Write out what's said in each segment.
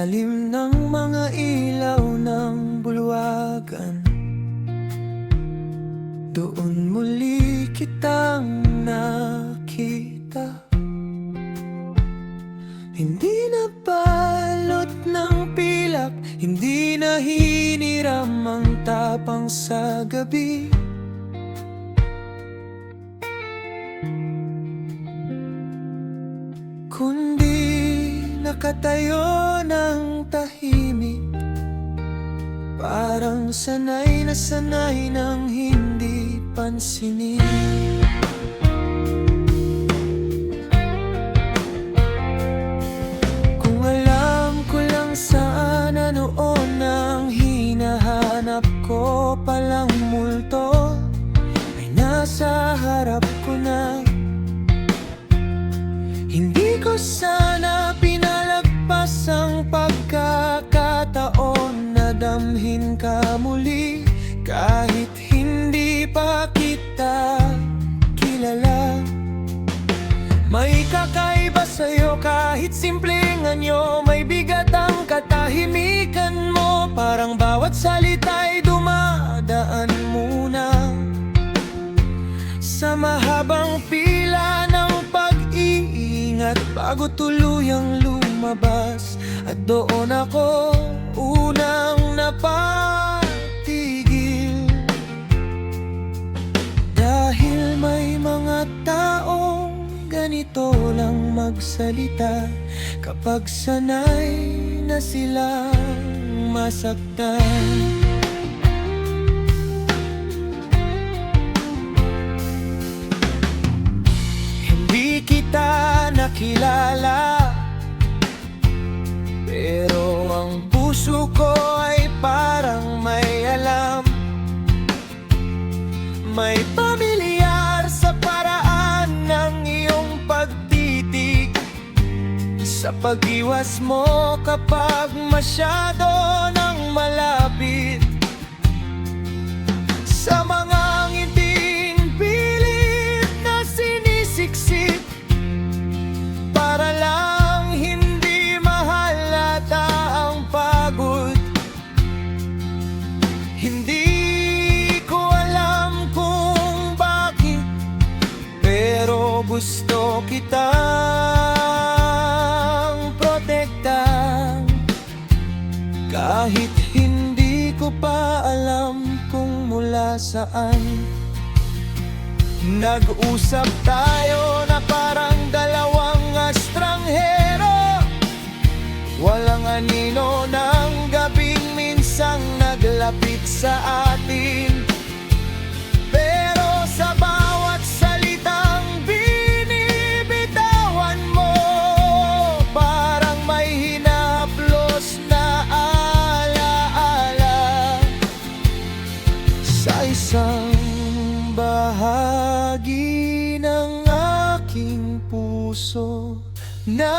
ilalim ng mga ilaw ng bulwagan, doon muli kitang nakita. Hindi na balot ng pilak, hindi na hiniram ang tapang sa gabi. Kundi nakatayo ng tahimik, parang sanay na sanay ng hindi pansinin. Kung alam ko lang sana noon ang hinahanap ko palang multo ay nasa harap ko na. Hindi ko sana pinalagpas ang pagkakataon na damhin ka muli kahit hindi pa kita kilala. May kakaiba sa'yo kahit simpleng anyo, may bigat ang katahimikan mo, parang bawat salita'y dumadaan muna sa mahabang pila ng pag-iingat bago tuluyang lumabas. At doon ako unang napatigil, dahil may mga taong ganito lang magsalita kapag sanay na silang masaktan. Hindi kita nakilala, pero ang puso ko ay parang may alam. May pamilyar sa paraan ng iyong pagtitig, sa pag-iwas mo kapag masyado nang malapit, sa mga ngiting pilit na sinisiksik para lang hindi mahalata ang pagod. Hindi ko alam kung bakit, pero gusto kitang protektahan kahit hindi ko pa alam kung mula saan. Nag-usap tayo na parang dalawang estranghero, walang anino ng gabing minsang naglapit sa atin. Pero sa bawat salitang binibitawan mo, parang may hinahaplos na alaala sa isang bahagi ng aking puso na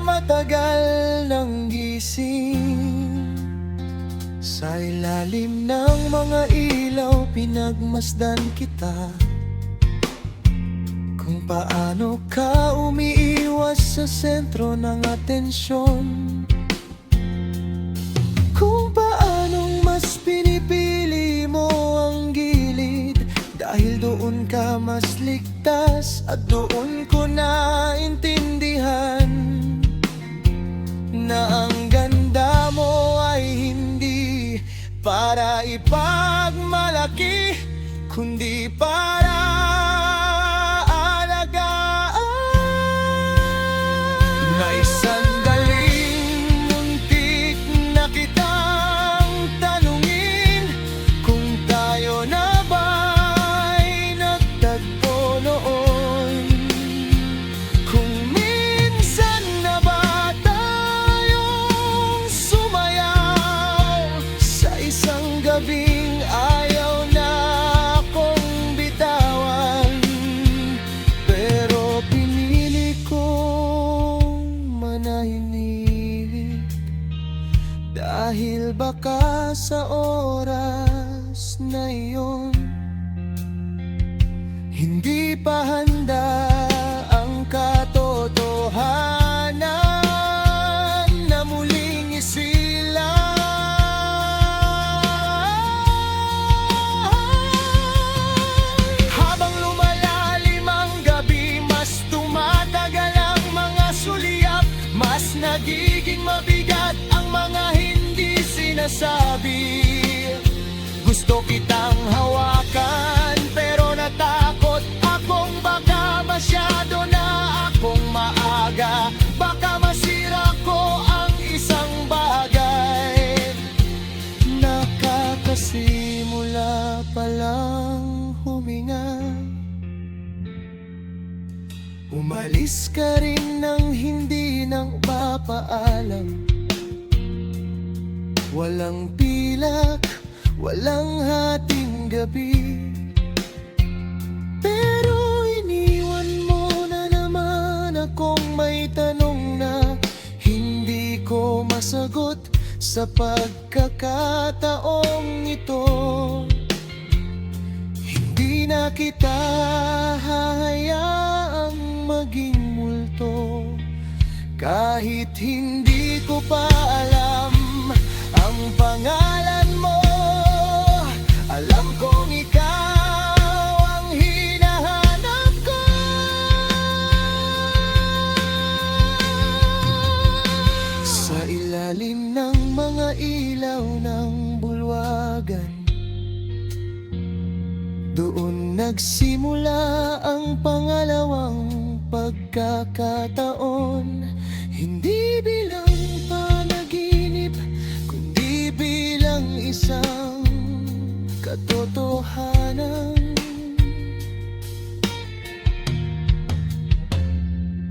matagal nang gising. Sa ilalim ng mga ilaw pinagmasdan kita, kung paano ka umiiwas sa sentro ng atensyon, kung paanong mas pinipili mo ang gilid dahil doon ka mas ligtas. At doon ko naintindihan na ang ganda mo ay hindi para ipagmalaki, kundi para alagaan. May sandaling muntik na kitang tanungin kung tayo na ba'y nagtagpo noon, kung minsan na ba tayong sumayaw sa isang gabing ayaw na akong bitawan. Pero pinili kong manahimik dahil baka sa oras na iyon hindi pa handa ang katotohanan na muli sinasabi. Gusto kitang hawakan, pero natakot akong baka masyado na akong maaga. Baka masira ko ang isang bagay. Nakakasimula palang huminga. Umalis ka rin nang hindi nang papaalam. Walang pilak, walang hating gabi, pero iniwan mo na naman akong may tanong na hindi ko masagot sa pagkakataong ito. Hindi na kita hahayaang maging multo, kahit hindi ko pa alam ang pangalan mo. Alam kong ikaw ang hinahanap ko. Sa ilalim ng mga ilaw ng bulwagan, doon nagsimula ang pangalawang pagkakataon. Hindi bilang panaginip, kundi bilang isang katotohanan.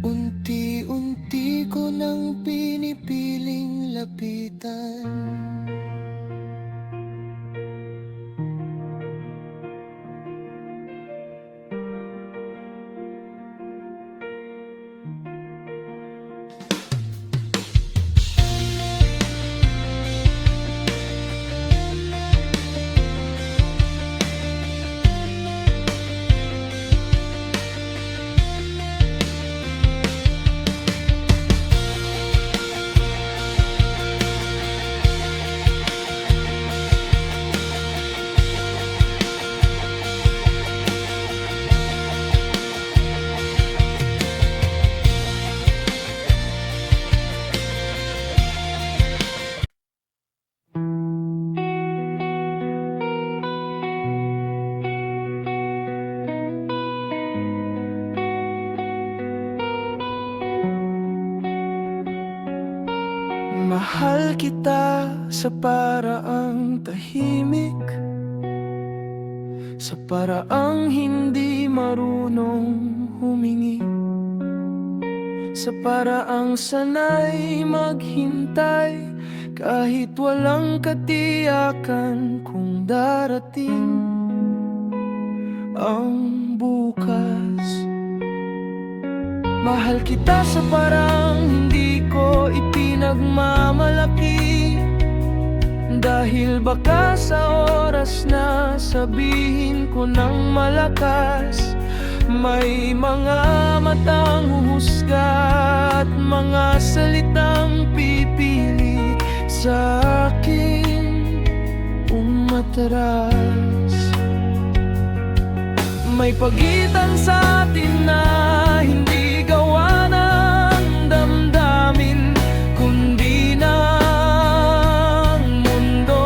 Unti-unti ko nang pinipiling lapitan. Mahal kita sa paraang tahimik, sa paraang hindi marunong humingi, sa paraang sanay maghintay kahit walang katiyakan kung darating ang bukas. Mahal kita sa parang hindi ko ipinagmamalaki, dahil baka sa oras na sabihin ko ng malakas, may mga matang huhusga at mga salitang pipili sa akin umatras. May pagitan sa atin na hindi gawa ng damdamin, kundi ng mundo.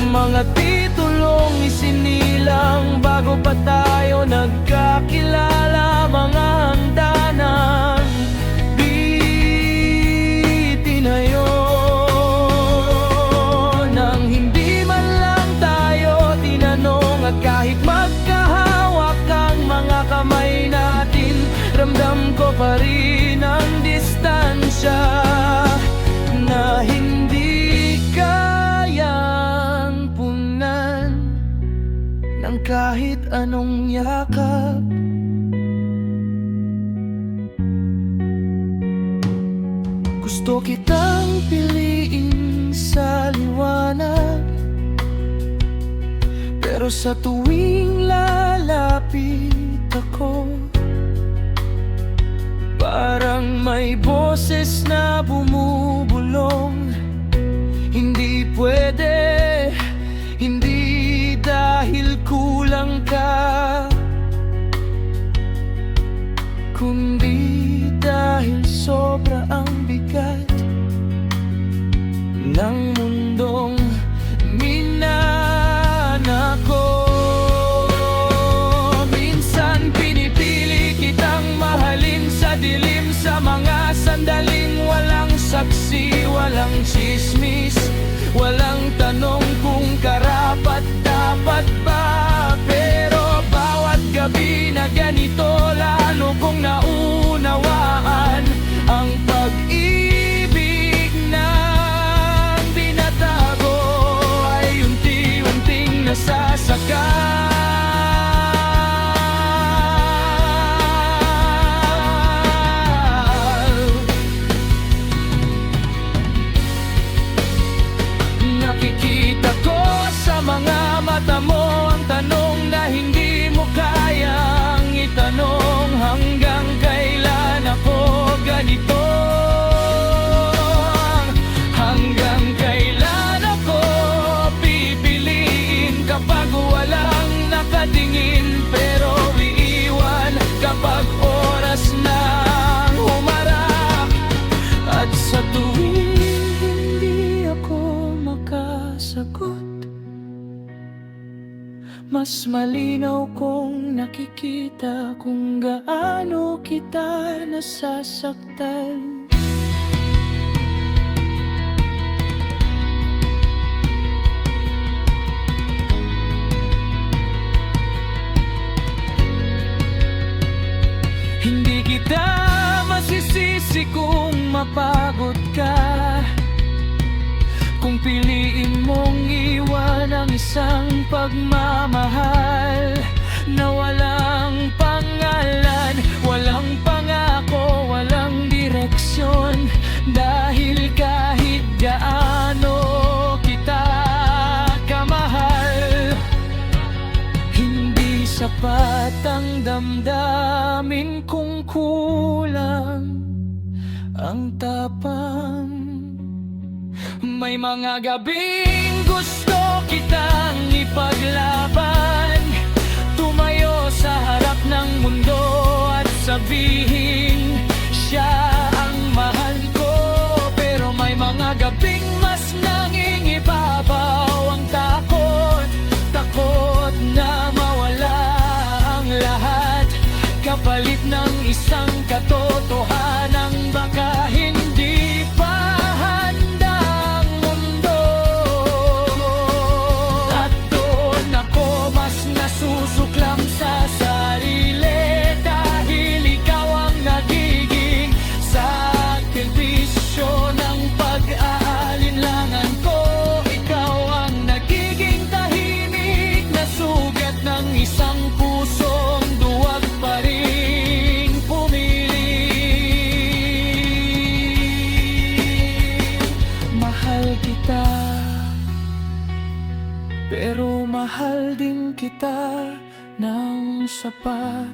Mga titulong isinilang bago pa tayo nagkakilala, mga hangganan itinayo nang hindi man lang tayo tinanong. At kahit magkahawak ang mga kamay natin, ramdam ko pa rin ang distansya na hindi kayang punan ng kahit anong yakap. Gusto kitang piliin sa liwanag, pero sa tuwing lalapit ako, parang may boses na bumubulong. Hindi pwede, hindi dahil kulang ka, kundi dahil sobra ang bigat ng mundong minanako. Minsan pinipili kitang mahalin sa dilim, sa mga sandaling walang saksi, walang chismis, walang tanong kung karapat dapat ba. Pero bawat gabi na ganito, lalo kong naunawaan ang pag-ibig na binatago ay unti-unting nasasakal. Nakikita ko sa mga mata mo ang tanong na hindi mo kayang itanong. Hanggang kailan ako ganito? Hanggang kailan ako pipiliin kapag walang nakatingin, pero iiwan kapag oras na humarap? At sa tuwing hindi ako makasagot, mas malinaw kong nakikita kung gaano kita nasasaktan. Hindi kita masisisi kung mapagod ka, kung piliin mong iwan ang isang pagmamahal na walang pangalan, walang pangako, walang direksyon. Dahil kahit gaano kita kamahal, hindi sapat ang damdamin kung kulang ang tapang. May mga gabing gusto kitang ipaglaban, tumayo sa harap ng mundo at sabihin siya ang mahal ko. Pero may mga gabing mas nangingibabaw ang takot, takot na mawala ang lahat, kapalit ng isang katotohanan baka hindi pa susuklam sa sarili. Dahil ikaw ang nagiging sakripisyo ng pag-aalinlangan ko. Ikaw ang nagiging tahimik na sugat ng isang pusong duwag pa rin pumili. Mahal kita, pero mahal din kita ng sapat,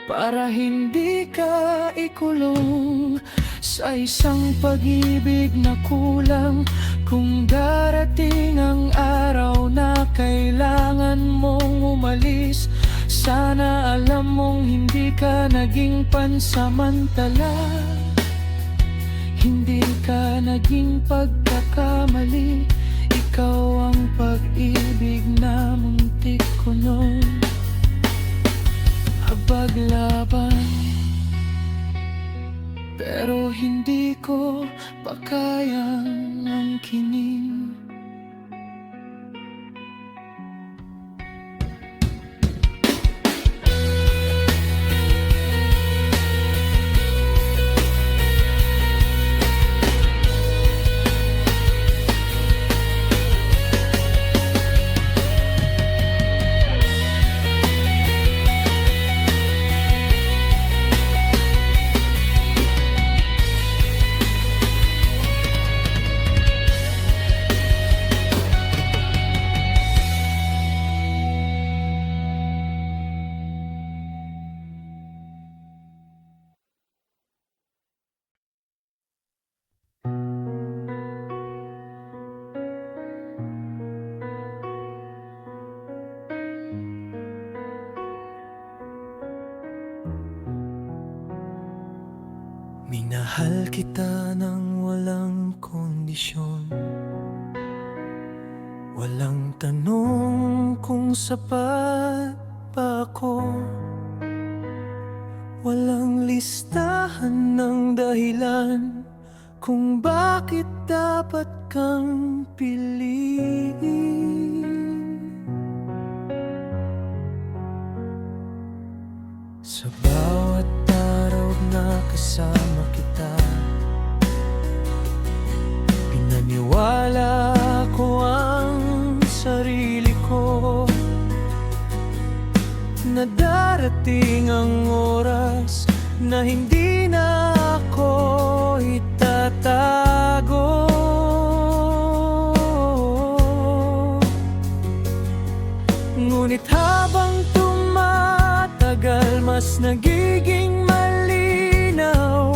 para hindi ka ikulong sa isang pag-ibig na kulang. Kung darating ang araw na kailangan mong umalis, sana alam mong hindi ka naging pansamantala, hindi ka naging pagkakamali. Ikaw ang pag-ibig na muntik ko noon habaglaban, pero hindi ko pa kayang angkinin. Minahal kita ng walang kondisyon, walang tanong kung sapat pa ako, walang listahan ng dahilan kung bakit dapat kang piliin. Sa bawat araw na kasama kita, pinaniwala ko ang sarili ko na darating ang oras na hindi na ako itatago. Ngunit habang tumatagal, mas nagiging malinaw,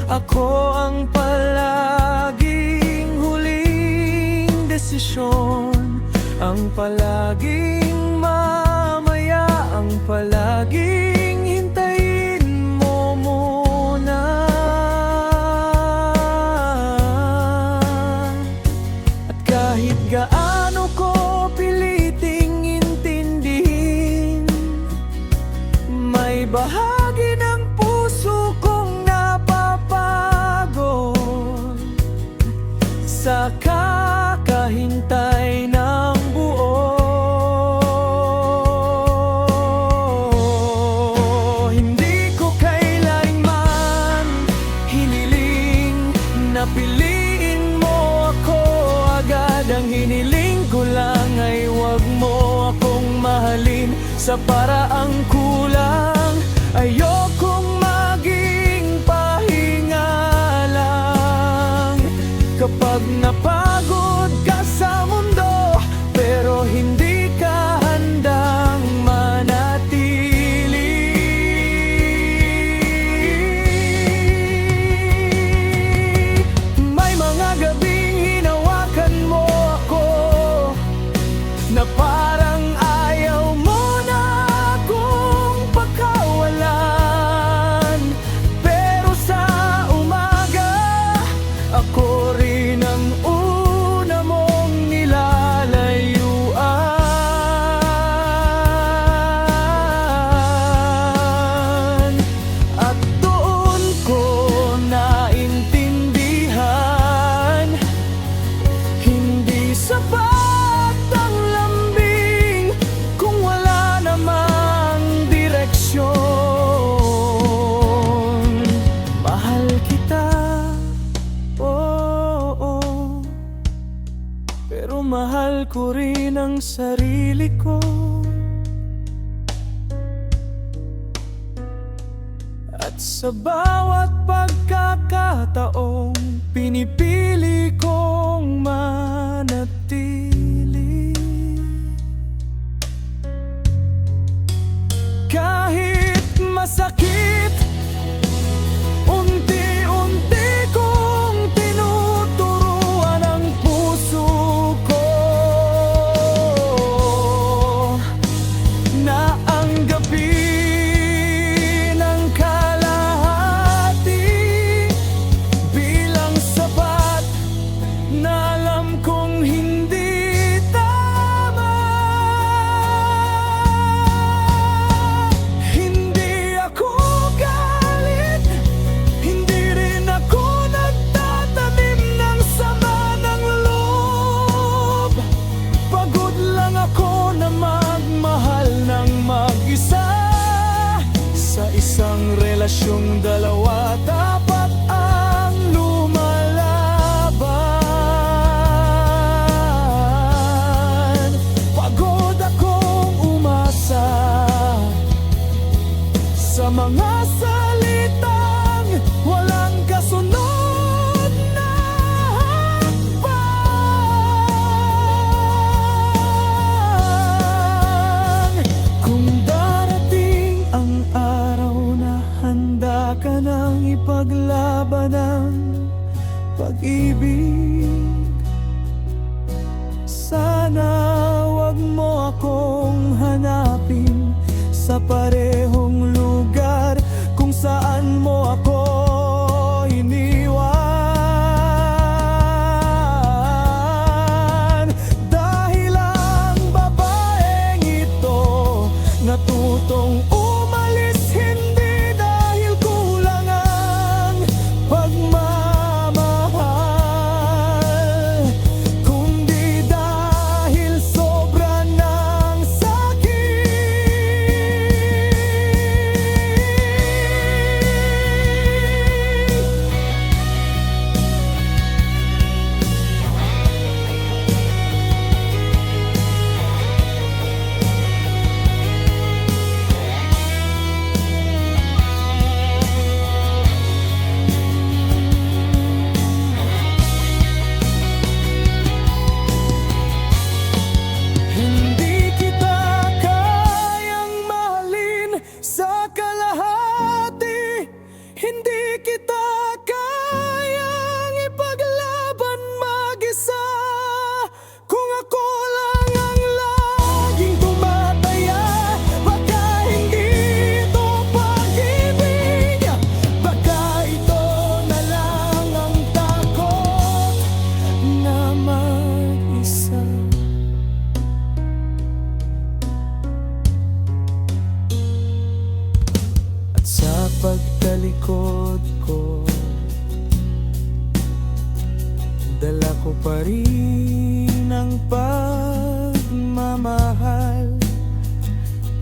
ako ang palaging huling desisyon, ang palaging mamaya, ang palaging hintayin mo muna. At kahit gaano ko piliting intindihin, may bahagi ng puso kong napapagod sa kakahintay ng buo. Hindi ko kailanman hiniling na piliin mo ako agad. Ang hiniling ko lang ay wag mo akong mahalin sa paraang kulang. Ayokong maging pahinga lang kapag napagod ka sa mundo, pero hindi ka handang manatili. May mga gabing hinawakan mo ako na parang ayaw mo na akong pagkawalan, pero sa umaga ako rin ang una mong nilalayuan. At doon ko naintindihan, hindi sapat ang lambing kung wala namang direksyon. Mahal kita, oo, pero mahal ko rin ang sarili ko. At sa bawat pagkakataong pinipili kong manatili, kahit masakit, unti-unti kong tinuturuan ang puso ko na ang gabi ng kalahati bilang sapat na alam kong hindi tama. Hindi ako galit, hindi rin ako nagtatanim ng sama ng loob. Pagod lang ako na magmahal ng mag-isa. Sa isang relasyong dalawa dapat ang lumalaban. Pagod akong umasa sa mga salitang walang kasunod na hakbang. Kung darating ang araw na handa ka nang ipaglaban ang pag-ibig, sana wag mo akong hanapin sa parehong lugar kung saan mo ako ako pa rin ang pagmamahal,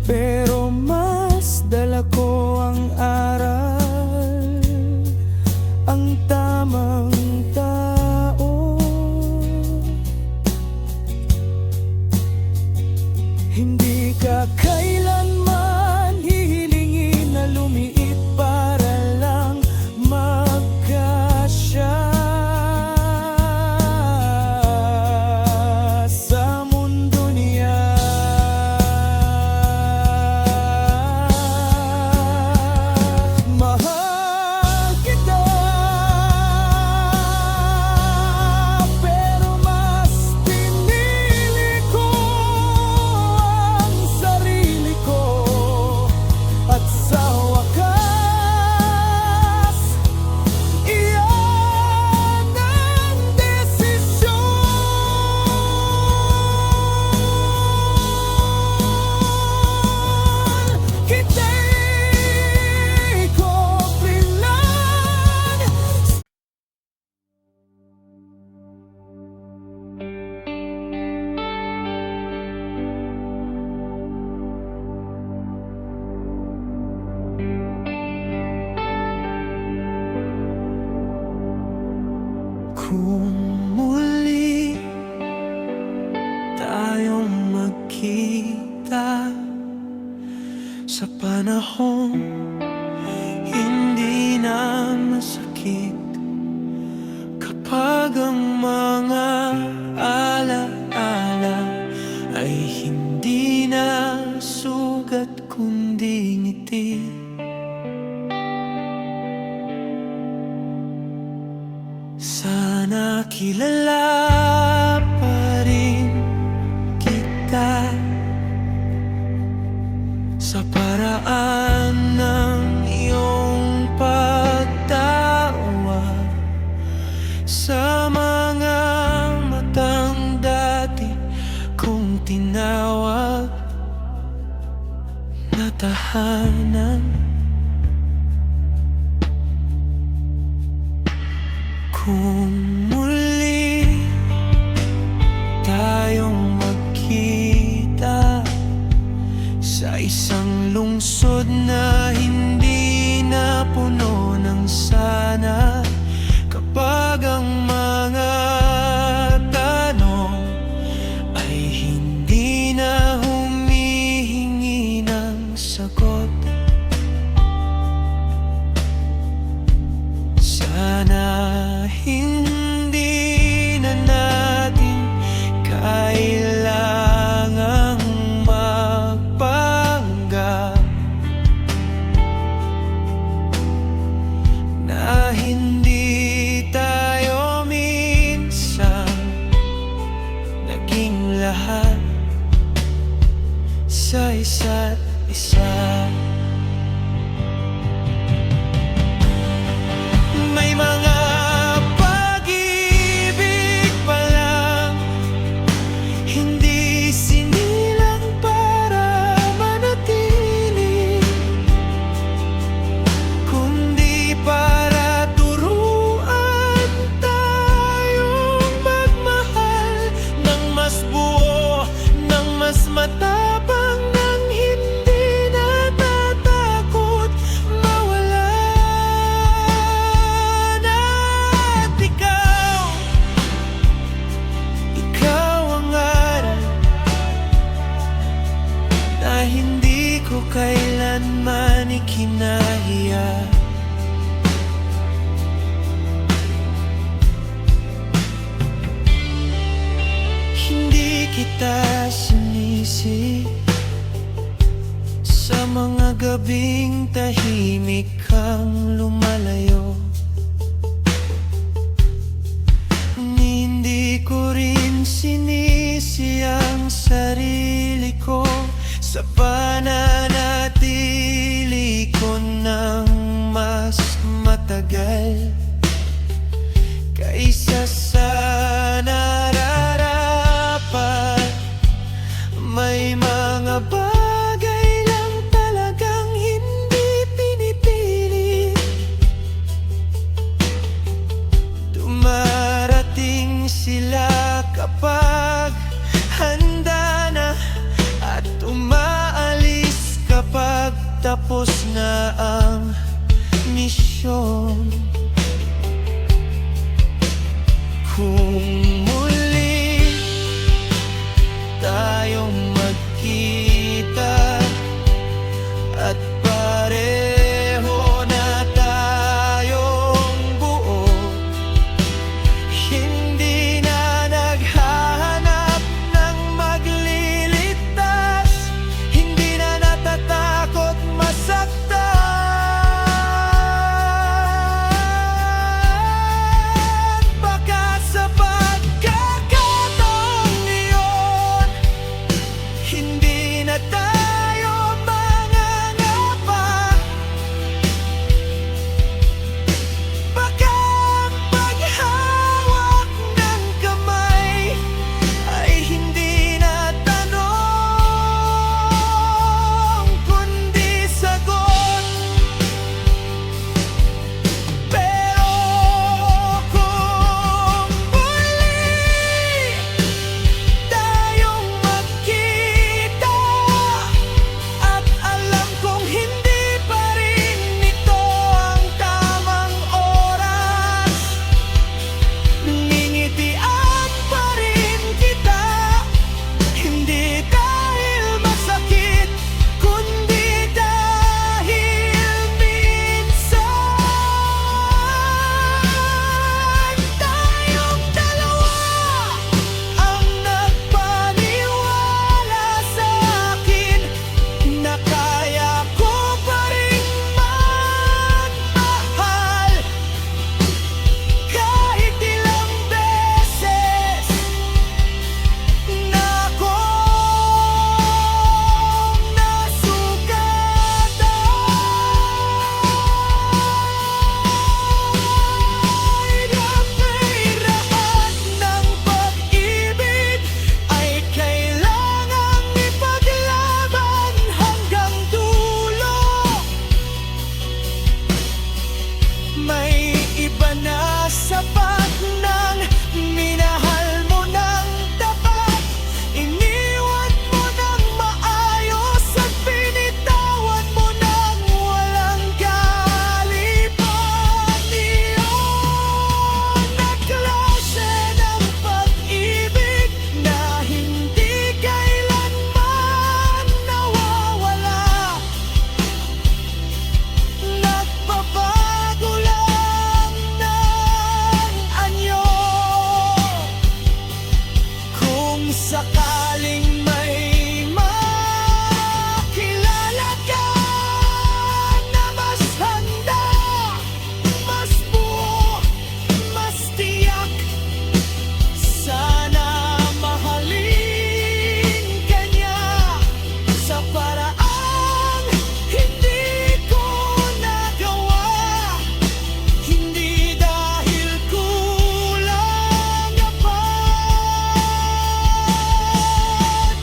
pero mas dala ko ang aral, ang tamang tao. Hindi ka kailanman hihilingin na lumiit para lang magkasya sa mundo niya. Mahal kita, pero mas pinili ko ang sarili ko, at sa wakas, iyan ang desisyon. Hindi ko pinan. Kung muli tayong magkita sa panahong hindi na masakit, kapag ang mga alaala ay hindi na sugat kundi ngiti, sana kilala pa rin kita sa paraan ng iyong pagtawa, sa mga matang dati kong tinawag na tahanan. Kung muli tayong magkita sa isang lungsod na hindi na puno ng sana, kapag ang mga tanong ay hindi na humihingi ng sagot, sana hindi na natin kailangang magpanggap na hindi tayo minsan naging lahat sa isa't isa. May mga pag-ibig pa lang hindi sinilang para manatili, kundi para turuan tayong magmahal ng mas buo, ng mas matapang, ng hindi natatakot mawala. At ikaw ang aral na hindi ko kailanman ikinahiya. Hindi kita sinisi sa mga gabing tahimik kang lumalayo. Hindi ko rin sinisi ang sarili ko sa pananatili ko ng mas matagal kaysa sa nararapat. May mga bagay lang talagang hindi pinipili rin sila kapag handa na, at umaalis kapag tapos na ang misyon. Kung muli tayong magkita at pareho na tayong buo, hindi na naghahanap ng magliligtas, hindi na natatakot masaktan. Baka sa pagkakataong iyon, hindi na tayo mangangapa. Baka ang paghawak ng kamay ay hindi na tanong, kundi sagot. Pero kung muli tayong magkita, at alam kong hindi pa rin ito ang tamang oras, ngingitian pa rin kita, hindi dahil masakit, kundi dahil minsan tayong dalawa ang nagpaniwala sa akin na kaya ko pa rin magmahal kahit ilang beses na akong nasugatan. Hirap ng pag-ibig ay kailangang ipaglaban hanggang dulo. May iba na sapat ng minahal mo ng tapat, iniwan mo ng maayos at binitawan mo ng walang galipan. Iyon na klase ng pag-ibig na hindi kailanman nawawala, nagbabago lang ng anyo. Kung sakaling may makilala ka na mas handa, mas buo, mas tiyak, sana mahalin ka niya sa paraang hindi ko nagawa. Hindi dahil kulang pa,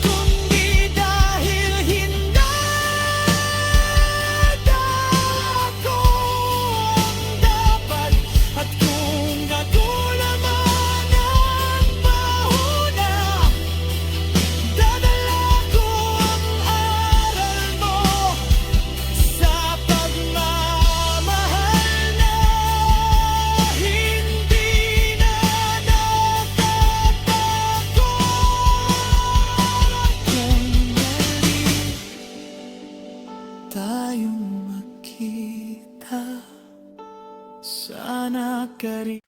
kundi dahil hinanda akong dapat. At kung ako naman ang pauna, dadala ko ang aral mo sa pagmamahal na hindi na nakapagbago. Kung muli tayong magkita, sana ka rin.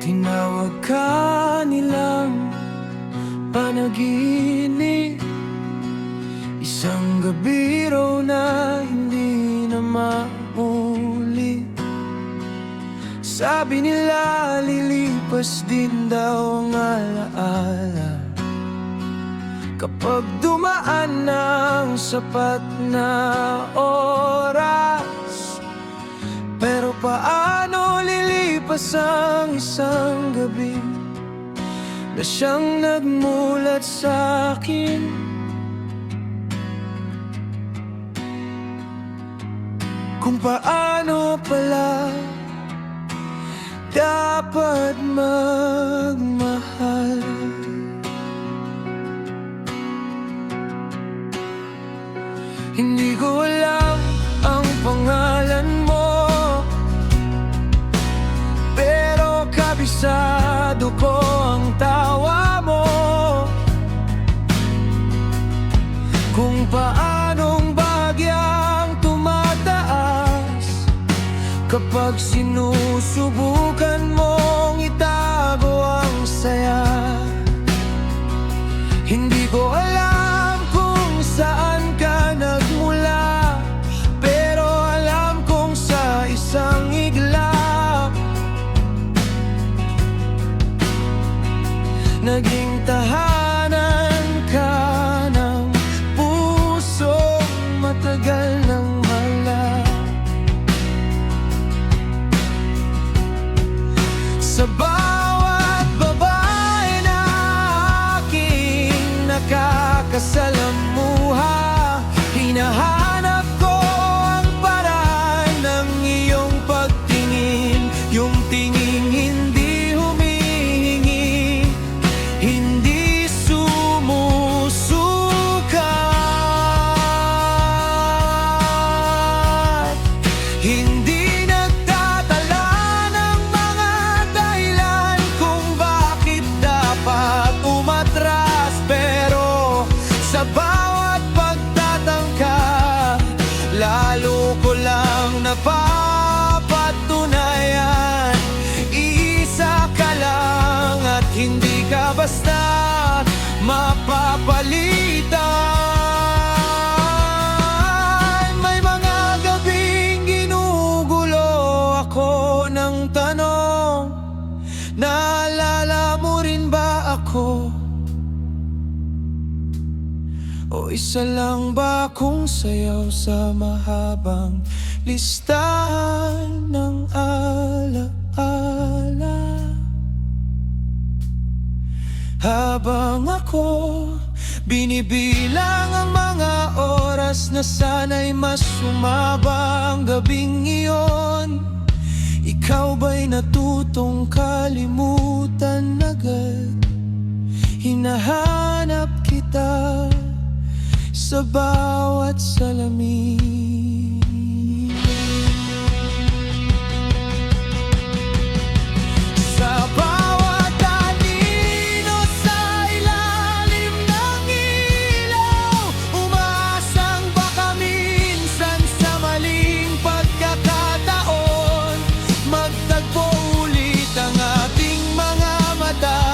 Tinawag ka nilang panaginip, isang gabi raw na hindi na maulit. Sabi nila lilipas din daw ang alaala kapag dumaan ng sapat na oras. Pero paano lilipas ang isang gabi na siyang nagmulat sa akin? Kung paano pala dapat magmahal. Hindi ko alam ang pangalan mo, pero kabisado ko ang tawa mo. Kung paanong bagyang tumataas kapag sinusubukan mong itago ang saya. Hindi ko alam kung saan ka nagmula, pero alam kong sa isang iglap naging tahanan ka ng pusong matagal nang wala. Sa bawat babae na aking nakakasalamuha, hinahanap ko ang paraan ng iyong pagtingin. Yung tingin hindi humihingi, hindi sumusukat, hindi nagtatala ng mga dahilan kung bakit dapat umatras. Pero sa bawat pagtatangka, lalo ko lang napapatunayan, iisa ka lang at hindi ka basta mapapalitan. May mga gabing ginugulo ako ng tanong, naalala mo rin ba ako? O isa lang ba akong sayaw sa mahabang listahan ng alaala? Habang ako binibilang ang mga oras na sana'y mas sumaba ang gabing iyon, ikaw ba'y natutong kalimutan agad? Hinahanap kita sa bawat salamin. Sa bawat anino sa ilalim ng ilaw, umaasang baka minsan sa maling pagkakataon magtagpo ulit ang ating mga mata.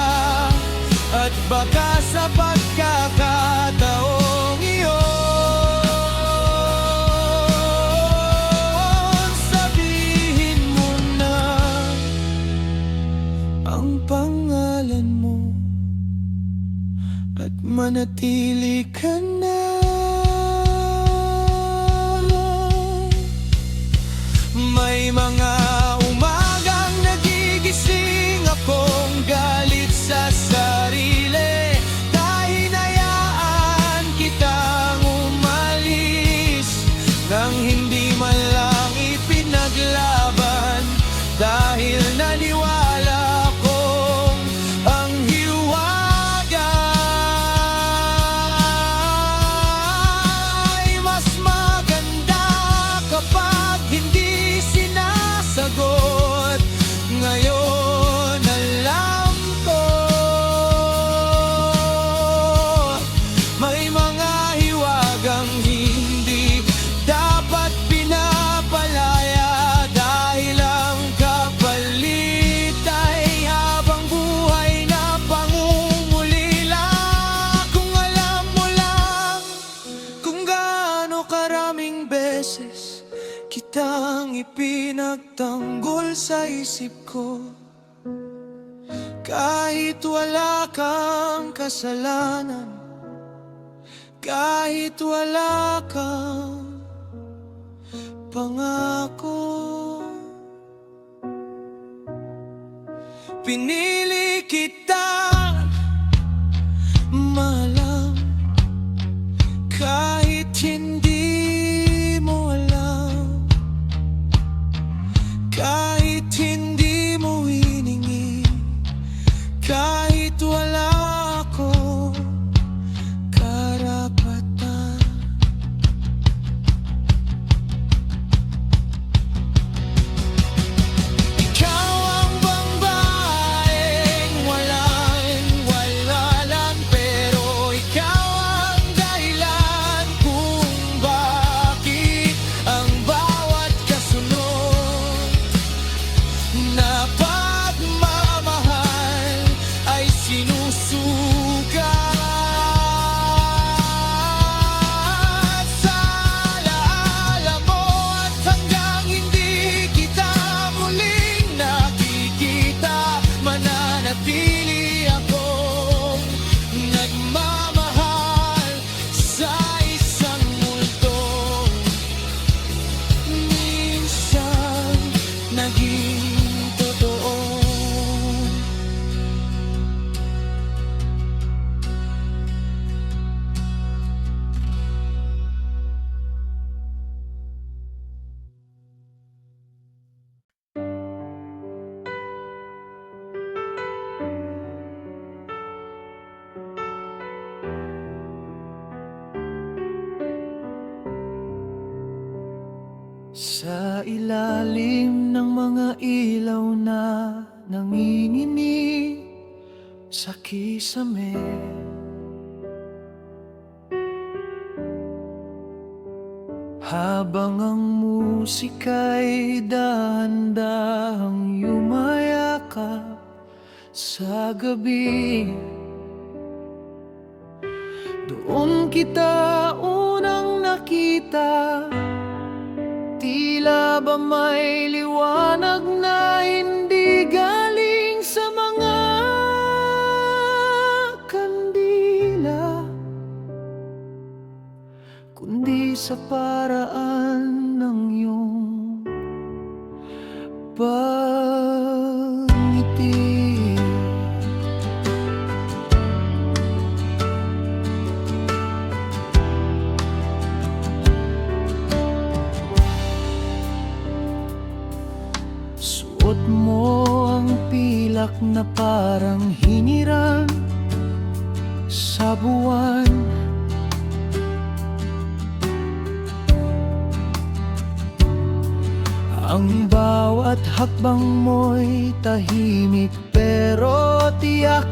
At baka sa pagkakataong iyon, sabihin mo na ang pangalan mo at manatili ka na. May mga umagang nagigising akong galit sa sarili dahil hinayaan kitang umalis nang hindi man lang ipinaglaban, dahil naniwala akong ang hiwaga ay mas maganda kapag hindi sinasagot. Ngayon alam ko, may mga hiwagang hindi dapat pinapalaya, dahil ang kapalit ay habang buhay na pangungulila. Kung alam mo lang kung gaano karaming beses kitang ipinagtanggol sa isip ko, kahit wala kang kasalanan, kahit wala kang pangako. Pinili kita malam kahit hindi mo alam, kahit hindi mo hiningi, kahit wala ako karapatan. Ikaw ang babaeng walang-wala lang, pero ikaw ang dahilan kung bakit ang bawat kasunod na pagmamahal ay sinusukat. Sa alaala mo at hanggang hindi kita muling nakikita, mananatili akong nagmamahal sa isang multong minsan naging totoo. Sa ilalim ng mga ilaw na nanginginig sa kisame, habang ang musika'y dahan-dahang yumayakap sa gabi, doon kita unang nakita. Tila ba may liwanag na hindi galing sa mga kandila, kundi sa paraan ng iyong pagngiti. Suot mo ang pilak na parang hinirang sa buwan, ang bawat hakbang mo'y tahimik pero tiyak,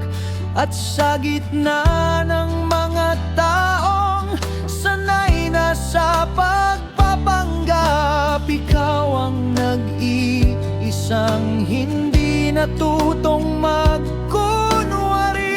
at sa gitna ng mga taong sanay na sa pagpapanggap, ikaw ang nag-iisang hindi natutong magkunwari.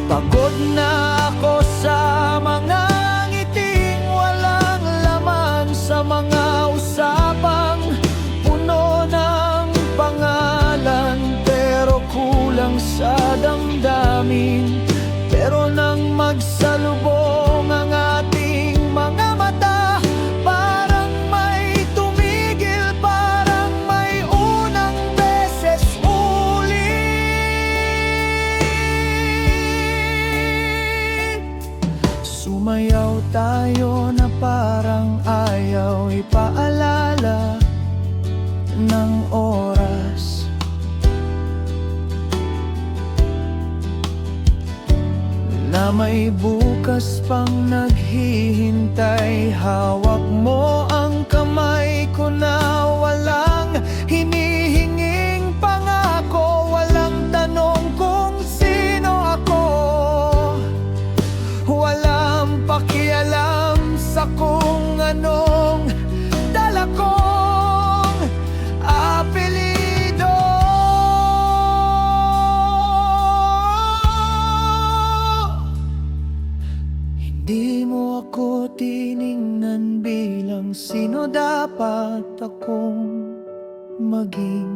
Pagod na ako sa mga ngiting walang laman, sa mga usapang puno ng pangalan pero kulang sa damdamin. Pero nang magsalubong ang ating mga mata, parang may tumigil, parang may unang beses ulit. Sumayaw tayo na parang ayaw ipaalala ng oras, na may bukas pang naghihintay. Hawak mo ang kamay ko na walang hinihinging pangako, walang tanong kung sino ako, walang pakialam sa kung anong dala kong apelido. Hindi mo ako tiningnan bilang sino dapat akong maging.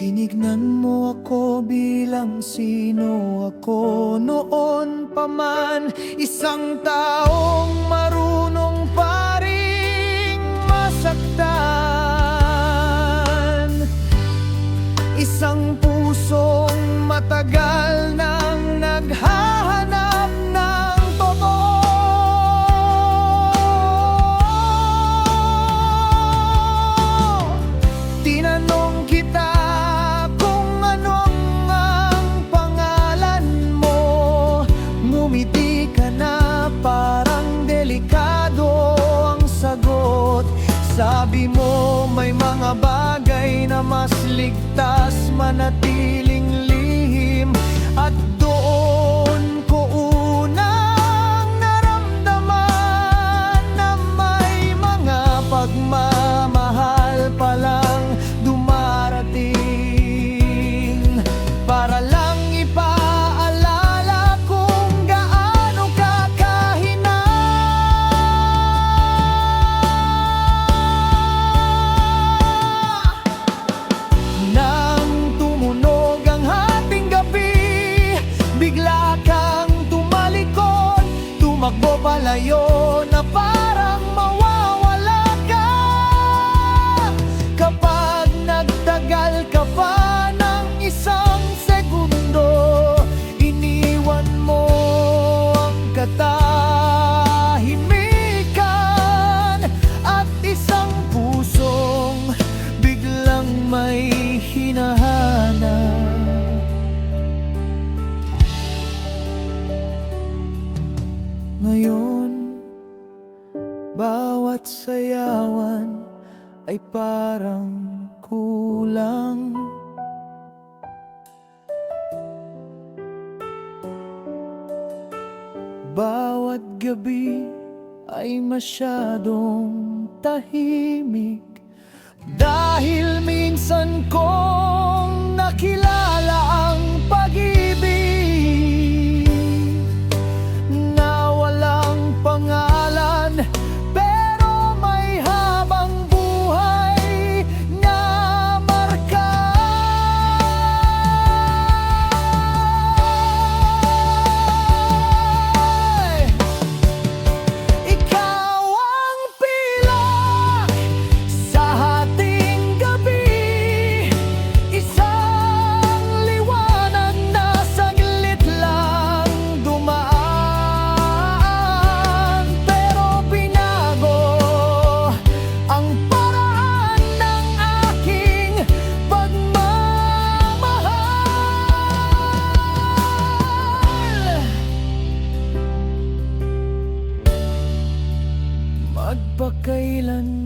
Tinignan mo ako bilang sino ako noon pa man. Isang taong marunong pa ring masaktan. Isang pusong matagal nang naghahanap ng totoo. Tinanong kita kung anong ang pangalan mo. Ngumiti ka na parang delikado ang sagot. Sabi mo may mga bagay na mas ligtas manatiling lihim. At doon ko unang naramdaman na may mga pagmamahal palang dumarating. Para lang ipaalala kung gaano ka kahina. Nang tumunog ang hating gabi, bigla kang tumalikod. Tumakbo palayo na parang mawawala ka. Kapag nagtagal ka pa ng isang segundo, iniwan mo ang katahimikan at isang pusong biglang may hinahanap. Ngayon, bawat sayawan ay parang kulang. Bawat gabi ay masyadong tahimik. Dahil minsan kong nakilala ang pag-ibig na walang pangalan, pero may habang buhay na marka. Ikaw ang pilak sa hating gabi, isang liwanag na saglit lang dumaan, pero binago ang paraan ng aking pagmamahal. Magpakailanman